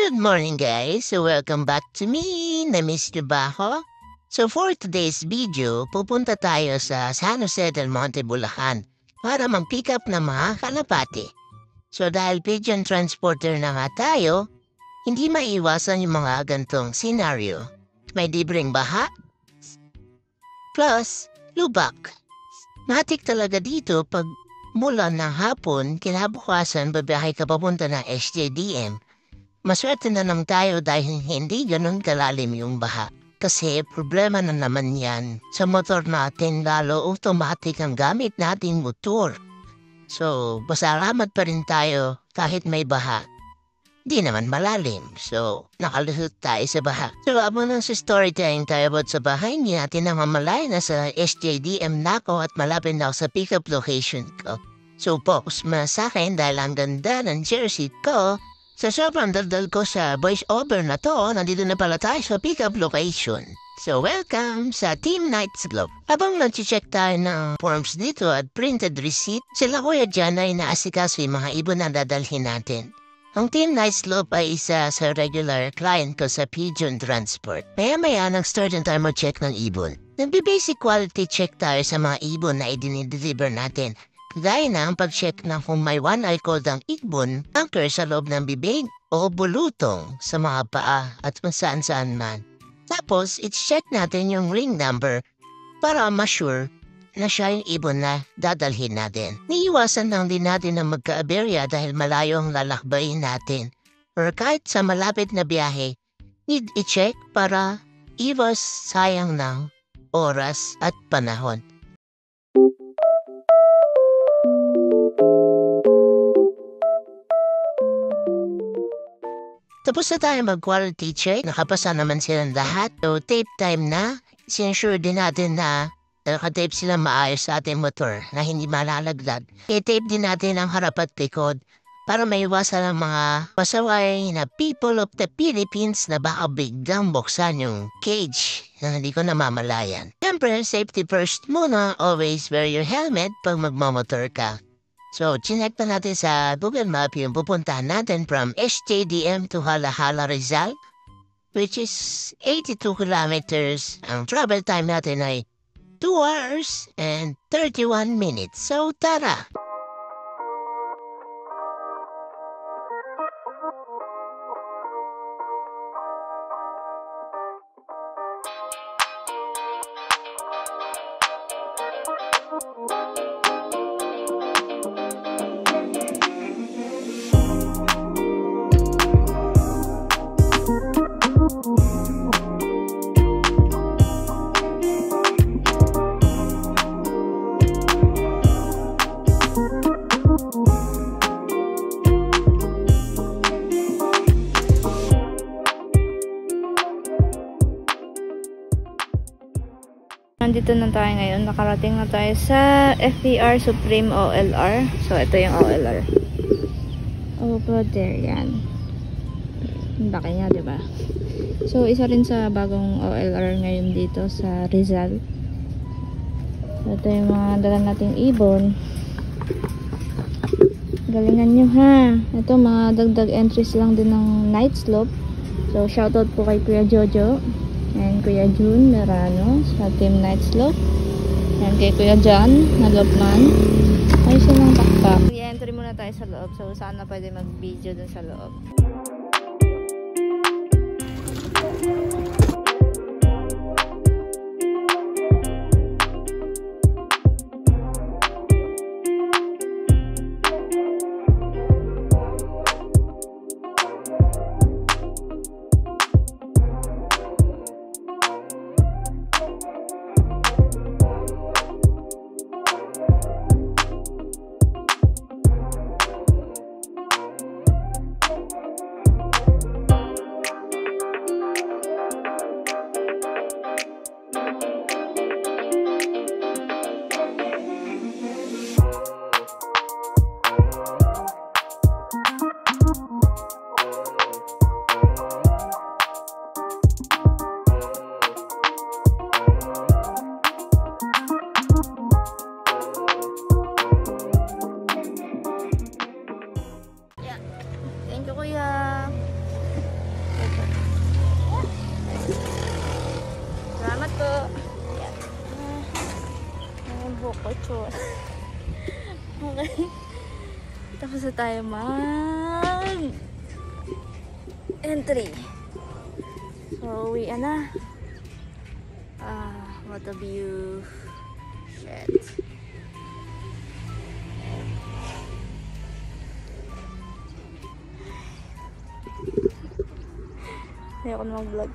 Good morning guys! So welcome back to me! Na-miss niyo ba ako? So for today's video, pupunta tayo sa San Jose del Monte, Bulacan para mag-pick up ng mga kalapati. So dahil pigeon transporter na nga tayo, hindi maiwasan yung mga gantong scenario. May libreng baha, plus lubak. Matik talaga dito pag mula ng hapon, kinabukasan babiyahe ka papunta ng SJDM. Maswerte na lang tayo dahil hindi ganun kalalim yung baha. Kasi problema na naman yan. Sa motor natin lalo automatic ang gamit nating motor. So, pasalamat pa rin tayo kahit may baha. Di naman malalim. So, nakalusot tayo sa baha. So, abang nang sa story time tayo about sa bahay, hindi natin namamalay na sa SJDM na ako at malapit na ako sa pick-up location ko. So, focus mo sa akin dahil ang ganda ng jersey ko. Sa sobrang daldal ko sa voice over na to, nandito na pala tayo sa pick-up location. So welcome sa Team Nights Globe. Habang nag-check tayo ng forms dito at printed receipt, sila kuya dyan ay naasikaso yung mga ibon na dadalhin natin. Ang Team Nights Globe ay isa sa regular client ko sa Pigeon Transport. Maya-maya nag-start na tayo mag-check ng ibon. Nagbe-basic quality check tayo sa mga ibon na i-deliver natin. Gaya na ang pag-check na kung may one-eye cold ang ibon, anchor sa loob ng bibig o bulutong sa mga paa at saan-saan man. Tapos, i-check natin yung ring number para ma-sure na siya yung ibon na dadalhin natin. Niiwasan lang din natin na magka-aberya dahil malayo ang lalakbayin natin. Or kahit sa malapit na biyahe, need i-check para iwas sayang ng oras at panahon. Tapos na tayo mag-quality check. Nakapasa naman silang lahat. So, tape time na. Sinensure din natin na nakatape sila maayos sa ating motor na hindi malalaglag. I-tape din natin ang harap at likod para maiwasan ang mga pasaway na people of the Philippines na baka biglang buksan yung cage na hindi ko namamalayan. Siyempre, safety first muna. Always wear your helmet pag magmamotor ka. So, chinek na natin sa Google Map yung pupuntahan natin from SJDM to Hala-Hala, Rizal, which is 82 kilometers. Ang travel time natin ay 2 hours and 31 minutes. So, tara! Nandito na tayo ngayon. Nakarating na tayo sa FPR Supreme OLR. So, ito yung OLR. Over there, yan. Ang laki niya, diba? So, isa rin sa bagong OLR ngayon dito sa Rizal. So, ito yung mga dala nating ibon. Galingan nyo, ha? Ito, mga dagdag entries lang din ng Night Slope. So, shoutout po kay Kuya Jojo and Kuya June Merano sa Team Night Slope. And kay Kuya John Nagapman. Ayos yung takpak. I-entry muna tayo sa loob. So sana pwede mag-video dun sa loob. Okay. Tapos na tayo mag entry. So, uwi na. What a view. Shit. Ayoko na mag-vlog.